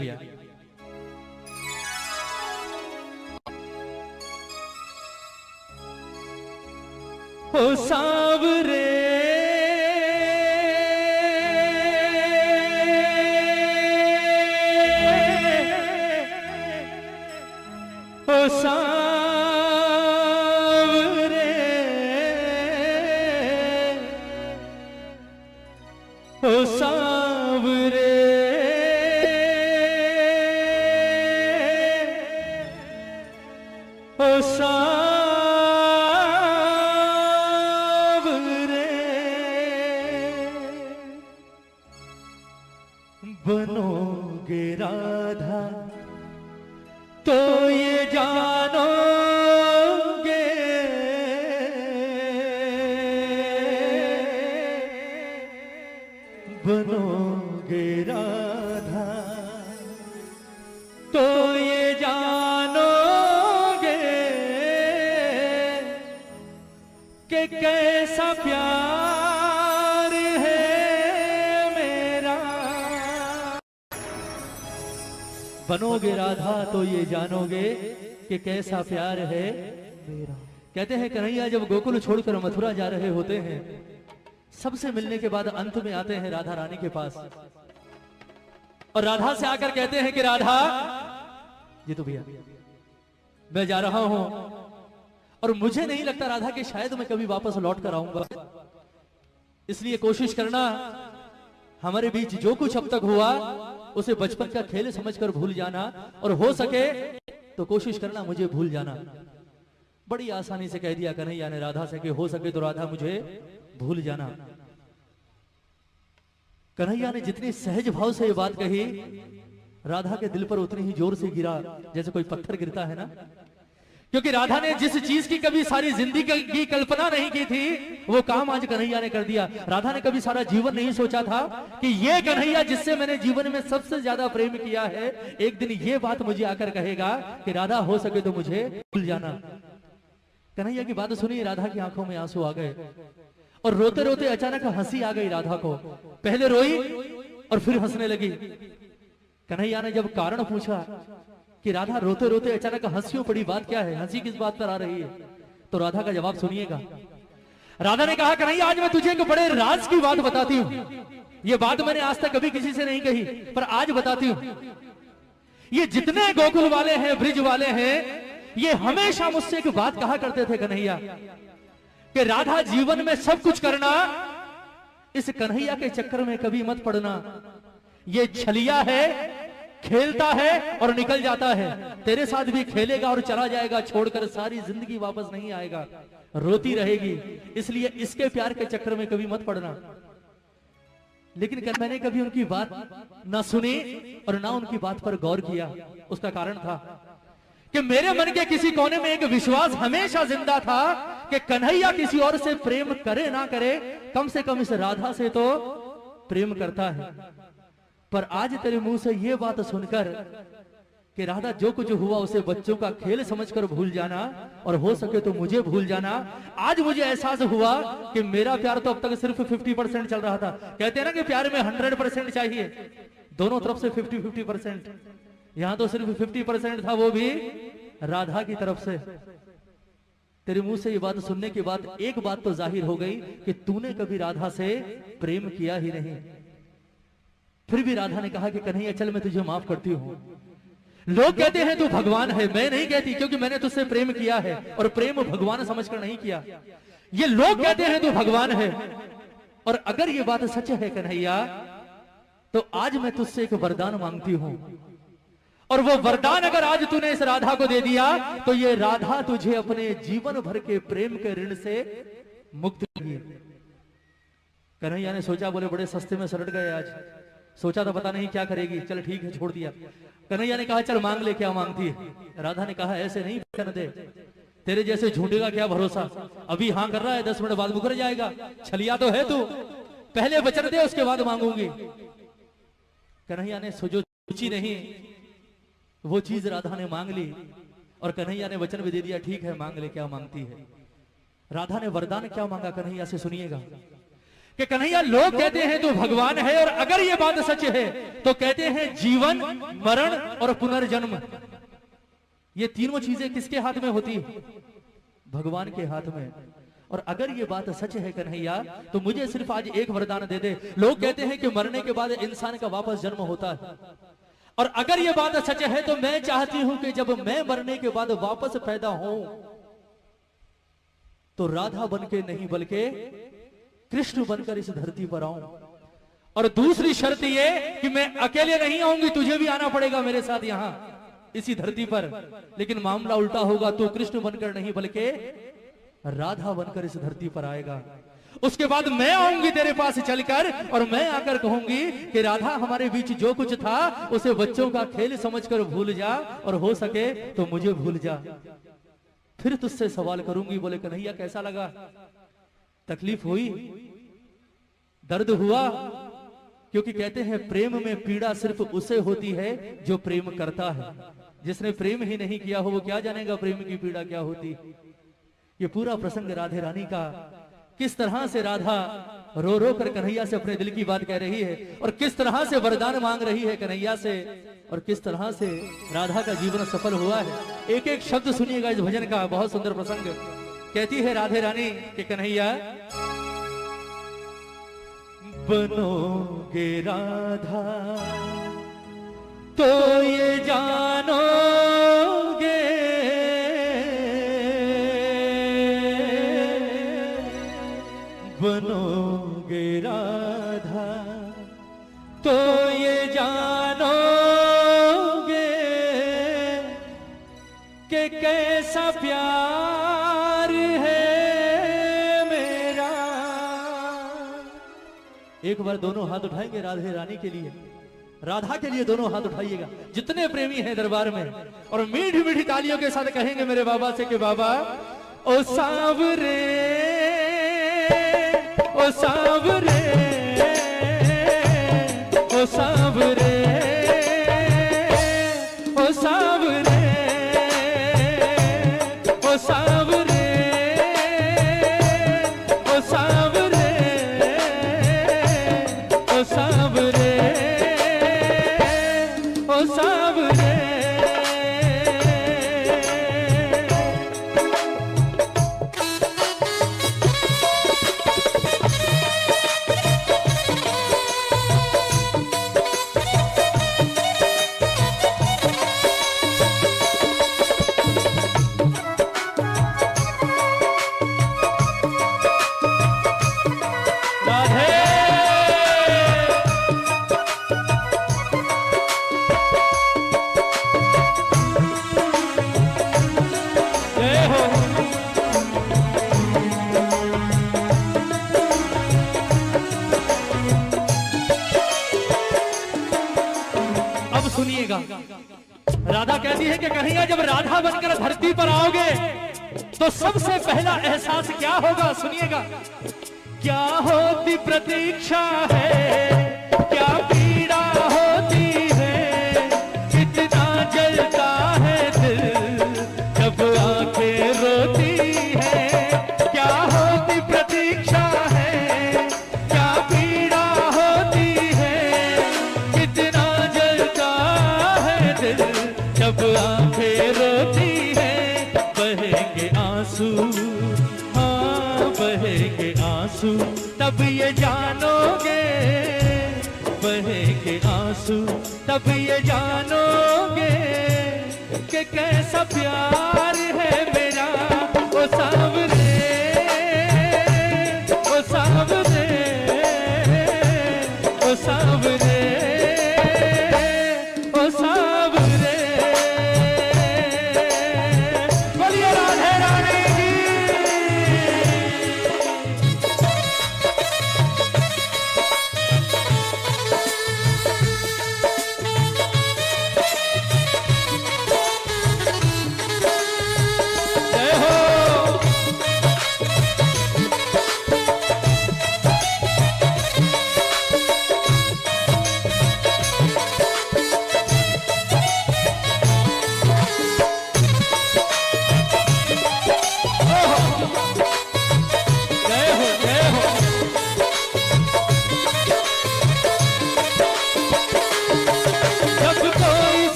भैया। ओ सांवरे ओ सांवरे ओ सांवरे ओ सांवरे बनोगे राधा तो ये जानोगे बनोगे राधा तो ये जानोगे कि कैसा प्यार है मेरा। बनोगे राधा तो ये जानोगे कि कैसा प्यार है मेरा। कहते हैं कन्हैया जब गोकुल छोड़कर मथुरा जा रहे होते हैं, सबसे मिलने के बाद अंत में आते हैं राधा रानी के पास और राधा से आकर कहते हैं कि राधा जी तो भैया मैं जा रहा हूं और मुझे नहीं लगता राधा कि शायद मैं कभी वापस लौट कर आऊंगा, इसलिए कोशिश करना हमारे बीच जो कुछ अब तक हुआ उसे बचपन का खेल समझकर भूल जाना और हो सके तो कोशिश करना मुझे भूल जाना। बड़ी आसानी से कह दिया कन्हैया ने राधा से कि हो सके तो राधा मुझे भूल जाना। कन्हैया ने जितनी सहज भाव से ये बात कही, राधा के दिल पर उतनी ही जोर से गिरा जैसे कोई पत्थर गिरता है ना, क्योंकि राधा ने जिस चीज की कभी सारी जिंदगी की कल्पना नहीं की थी वो काम आज कन्हैया ने कर दिया। राधा ने कभी सारा जीवन नहीं सोचा था कि ये कन्हैया जिससे मैंने जीवन में सबसे ज्यादा प्रेम किया है, एक दिन ये बात मुझे आकर कहेगा कि राधा हो सके तो मुझे भूल जाना। कन्हैया की बात सुनी, राधा की आंखों में आंसू आ गए और रोते रोते अचानक हंसी आ गई राधा को। पहले रोई और फिर हंसने लगी। कन्हैया ने जब कारण पूछा कि राधा रोते रोते अचानक हंसियों पड़ी, बात क्या है, हंसी किस बात पर आ रही है, तो राधा का जवाब सुनिएगा। राधा ने कहा कन्हैया आज मैं तुझे एक बड़े राज की बात बताती हूं। ये बात मैंने आज तक कभी किसी से नहीं कही पर आज बताती हूं। ये जितने गोकुल वाले हैं, ब्रिज वाले हैं, ये हमेशा मुझसे एक बात कहा करते थे कन्हैया कि राधा जीवन में सब कुछ करना, इस कन्हैया के चक्कर में कभी मत पड़ना। ये छलिया है, खेलता है और निकल जाता है, तेरे साथ भी खेलेगा और चला जाएगा, छोड़कर सारी जिंदगी वापस नहीं आएगा, रोती रहेगी, इसलिए इसके प्यार के चक्कर में कभी मत पड़ना। लेकिन मैंने कभी उनकी बात ना सुनी और ना उनकी बात पर गौर किया। उसका कारण था कि मेरे मन के किसी कोने में एक विश्वास हमेशा जिंदा था कि कन्हैया किसी और से प्रेम करे ना करे, कम से कम इस राधा से तो प्रेम करता है। पर आज तेरे मुंह से ये बात सुनकर कि राधा जो कुछ हुआ उसे बच्चों का खेल समझकर भूल जाना और हो सके तो मुझे भूल जाना, आज मुझे एहसास हुआ कि मेरा प्यार तो अब तक सिर्फ 50% चल रहा था। कहते हैं ना कि प्यार में 100% चाहिए, दोनों तरफ से 50-50%, यहां तो सिर्फ 50% था, वो भी राधा की तरफ से। तेरे मुंह से ये बात सुनने के बाद एक बात तो जाहिर हो गई कि तूने कभी राधा से प्रेम किया ही नहीं। फिर भी राधा ने कहा कि कन्हैया चल मैं तुझे माफ करती हूं। लोग कहते हैं तू भगवान है, मैं नहीं कहती, क्योंकि मैंने तुझसे प्रेम किया है और प्रेम भगवान समझकर नहीं किया। ये लोग कहते हैं तू भगवान है, और अगर ये बात सच है कन्हैया तो आज मैं तुझसे एक वरदान मांगती हूं, और वो वरदान अगर आज तूने इस राधा को दे दिया तो ये राधा तुझे अपने जीवन भर के प्रेम के ऋण से मुक्त करेगी। कन्हैया ने सोचा, बोले बड़े सस्ते में सलट गए आज, सोचा था पता नहीं क्या करेगी, चल ठीक है छोड़ दिया। कन्हैया ने कहा चल मांग ले, क्या मांगती है। राधा ने कहा ऐसे नहीं बचन दे, तेरे जैसे झूठे का क्या भरोसा, अभी हाँ कर रहा है 10 मिनट बाद मुकर जाएगा, छलिया तो है तू, पहले वचन दे उसके बाद मांगूंगी। कन्हैया ने जो सोची नहीं वो चीज राधा ने मांग ली और कन्हैया ने वचन भी दे दिया, ठीक है मांग ले क्या मांगती है। राधा ने वरदान क्या मांगा कन्हैया से सुनिएगा कि कन्हैया लोग कहते हैं तो भगवान है, और अगर ये बात सच है तो कहते हैं जीवन, मरण और पुनर्जन्म, ये तीनों चीजें किसके हाथ में होती है? भगवान के हाथ में। और अगर ये बात सच है कन्हैया, तो मुझे सिर्फ आज एक वरदान दे दे। लोग कहते हैं कि मरने के बाद इंसान का वापस जन्म होता है, और अगर ये बात सच है तो मैं चाहती हूं कि जब मैं मरने के बाद वापस पैदा हूं तो राधा बनके नहीं बल्कि कृष्ण बनकर इस धरती पर आऊं। और दूसरी शर्त ये कि मैं अकेले नहीं आऊंगी, तुझे भी आना पड़ेगा मेरे साथ यहां इसी धरती पर। लेकिन मामला उल्टा होगा, तू कृष्ण बनकर नहीं बल्कि राधा बनकर इस धरती पर आएगा। उसके बाद मैं आऊंगी तेरे पास चलकर, और मैं आकर कहूंगी कि राधा हमारे बीच जो कुछ था उसे बच्चों का खेल समझकर भूल जा, और हो सके तो मुझे भूल जा। फिर तुझसे सवाल करूंगी, बोले कन्हैया कैसा लगा? तकलीफ हुई, दर्द हुआ? क्योंकि कहते हैं प्रेम में पीड़ा सिर्फ उसे होती है जो प्रेम करता है। जिसने प्रेम ही नहीं किया हो वो क्या जानेगा प्रेम की पीड़ा क्या होती। ये पूरा प्रसंग राधे रानी का, किस तरह से राधा रो रो कर कन्हैया से अपने दिल की बात कह रही है, और किस तरह से वरदान मांग रही है कन्हैया से, और किस तरह से राधा का जीवन सफल हुआ है। एक एक शब्द सुनिएगा इस भजन का, बहुत सुंदर प्रसंग। कहती है राधे रानी कि कन्हैया बनोगे राधा तो ये जानोगे, बनोगे राधा तो ये जानोगे कि कैसा प्यार है मेरा। एक बार दोनों हाथ उठाएंगे राधे रानी के लिए, राधा के लिए दोनों हाथ उठाइएगा जितने प्रेमी हैं दरबार में, और मीठी मीठी तालियों के साथ कहेंगे मेरे बाबा से कि बाबा ओ सांवरे, ओ सांवरे, ओ सांवरे, ओ सांवरे, ओ सांवरे, ओ सांवरे, ओ सांवरे, ओ सांवरे। राधा कहती है कि कन्हैया जब राधा बनकर धरती पर आओगे तो सबसे पहला एहसास क्या होगा? सुनिएगा। क्या होती प्रतीक्षा है, क्या पीड़ा होती है, कितना जलता है दिल जब आंखें रोती है। क्या होती प्रतीक्षा है, क्या पीड़ा होती है, कितना जलता है दिल जब आंखें रोती है। बहेंगे आंसू, हाँ बहेंगे आंसू, तब ये जानोगे, बहेंगे आंसू तब ये जानोगे कि कैसा प्यार है मेरा। ओ सांवरे, ओ सांवरे, ओ सांवरे, ओ सांवरे। बोलिए राधे रानी की।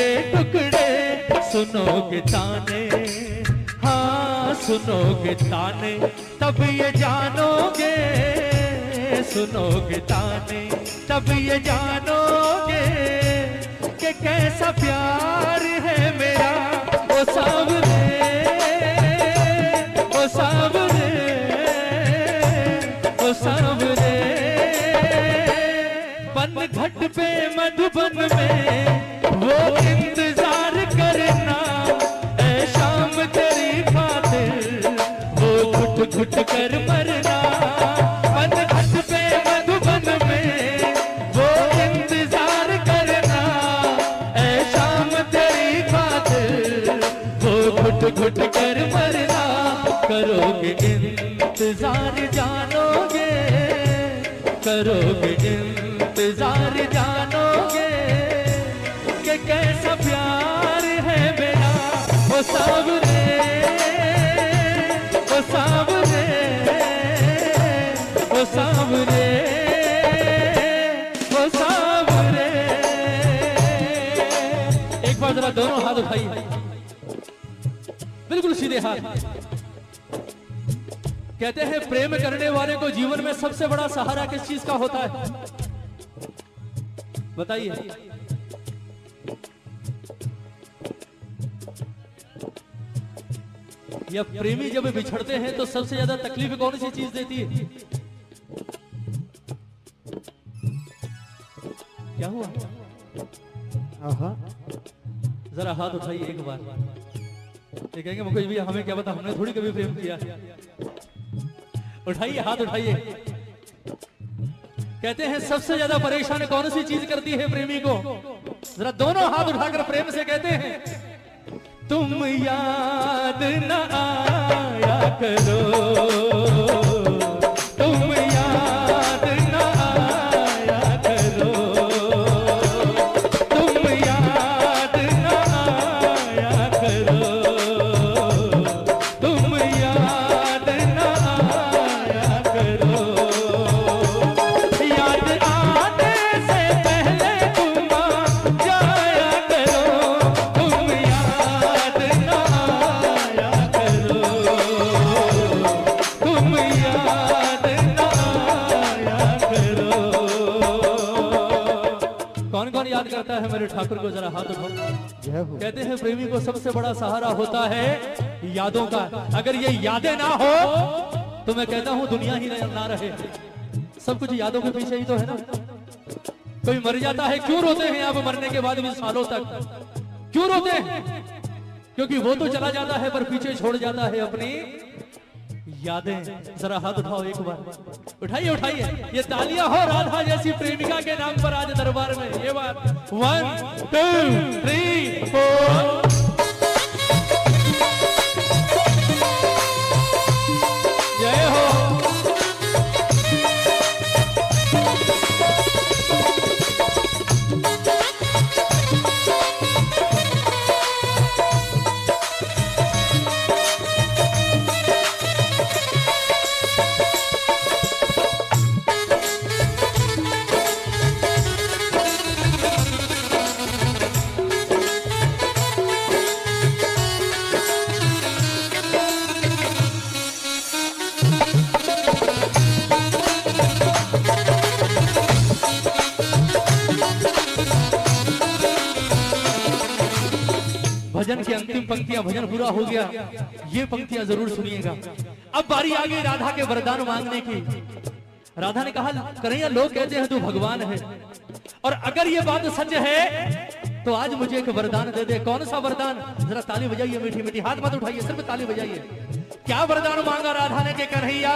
के टुकड़े, सुनोगे ताने, हाँ सुनोगे ताने, तब ये जानोगे, सुनोगे ताने, तब ये जानोगे कि कैसा प्यार है मेरा। ओ सावरे, ओ सावरे, ओ सावरे, बन घट पे मधुबन में वो इंतजार करना, ऐ शाम तेरी खातिर वो घुट घुट कर मरना। बन घट पे मधुबन में वो इंतजार करना, ऐ शाम तेरी खातिर वो घुट घुट कर मरना। करोगे इंतजार जानोगे, करोगे इंतजार जानोगे कि कैसा प्यार है मेरा। ओ सावरे, ओ सावरे, ओ सावरे, ओ सावरे। एक बार जरा दोनों हाथ उठाइए, बिल्कुल सीधे हाथ। कहते हैं प्रेम करने वाले को जीवन में सबसे बड़ा सहारा किस चीज का होता है, बताइए। या प्रेमी जब बिछड़ते हैं तो सबसे ज्यादा तकलीफ कौन सी चीज देती है? क्या हुआ? जरा हाथ उठाइए एक बार। ये कहेंगे मुकेश भैया हमें क्या पता, हमने थोड़ी कभी प्रेम किया। उठाइए हाथ उठाइए। कहते हैं सबसे ज्यादा परेशान कौन सी चीज करती है प्रेमी को? जरा दोनों हाथ उठाकर प्रेम से कहते हैं, तुम याद न आया करो, तुम याद न आया करो, तुम याद न आया करो, तुम याद न आया करो। याद आने से पहले तुम आ जाया करो, तुम याद न आया करो, तुम याद न आया करो। कौन कौन याद करता है मेरे ठाकुर को? जरा हाथ उठाओ। कहते हैं प्रेमी को सबसे बड़ा सहारा होता है यादों का। अगर ये यादें ना हो तो मैं कहता हूं दुनिया ही ना रहे। सब कुछ यादों के पीछे ही तो है ना। कोई मर जाता है, क्यों रोते हैं आप मरने के बाद भी सालों तक? क्यों रोते हैं? क्योंकि वो तो चला जाता है पर पीछे छोड़ जाता है अपनी यादें। जरा हाथ उठाओ एक बार, उठाइए उठाइए। ये तालियां हो राधा जैसी प्रेमिका के नाम पर आज दरबार में। ये बात 1 2 3 4। जय हो। भजन की अंतिम पंक्तियां, भजन पूरा हो गया, ये पंक्तियां जरूर सुनिएगा। अब बारी आ गई राधा के वरदान मांगने की। राधा ने कहा, कन्हैया लोग कहते हैं तू भगवान है, और अगर ये बात सच है तो आज मुझे एक वरदान दे दे। कौन सा वरदान? जरा ताली बजाइए मीठी मीठी, हाथ मत उठाइए, सिर्फ ताली बजाइए। क्या वरदान मांगा राधा ने कि कन्हैया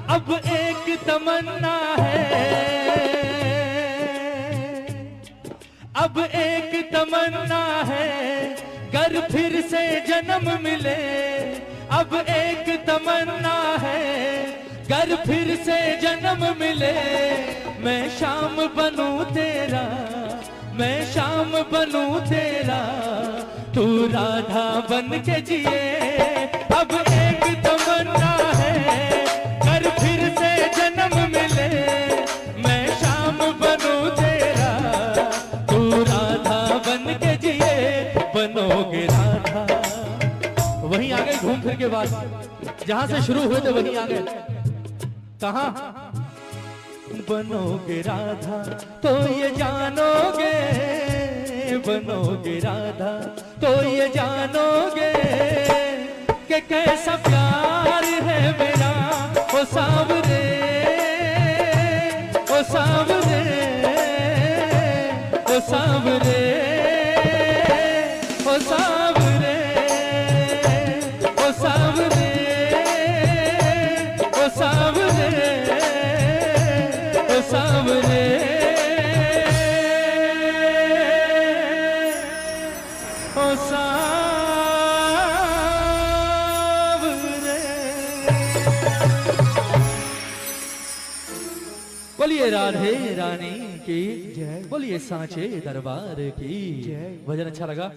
अब एक तमन्ना है, अब एक तमन्ना है, गर फिर से जन्म मिले। अब एक तमन्ना है, गर फिर से जन्म मिले। मैं शाम बनूं तेरा, मैं शाम बनूं तेरा, तू राधा बन के जिए। अब एक तमन्ना है, गर फिर से जन्म मिले। मैं शाम बनूं तेरा, तू राधा बन के जिए। बनोगे राधा। वहीं आ गए घूम फिर के बाद, जहां से शुरू हुए थे वहीं आ गए। कहा बनोगे राधा तो ये जानोगे, बनोगे राधा तो ये जानोगे कि कैसा प्यार है मेरा ओ सांवरे, ओ सांवरे, ओ सांवरे, ओ सांवरे, ओ सांवरे, ओ सांवरे, ओ सांवरे, ओ सांवरे। बोलिए राधे रानी की जय, बोलिए सांचे दरबार की जय। भजन अच्छा लगा?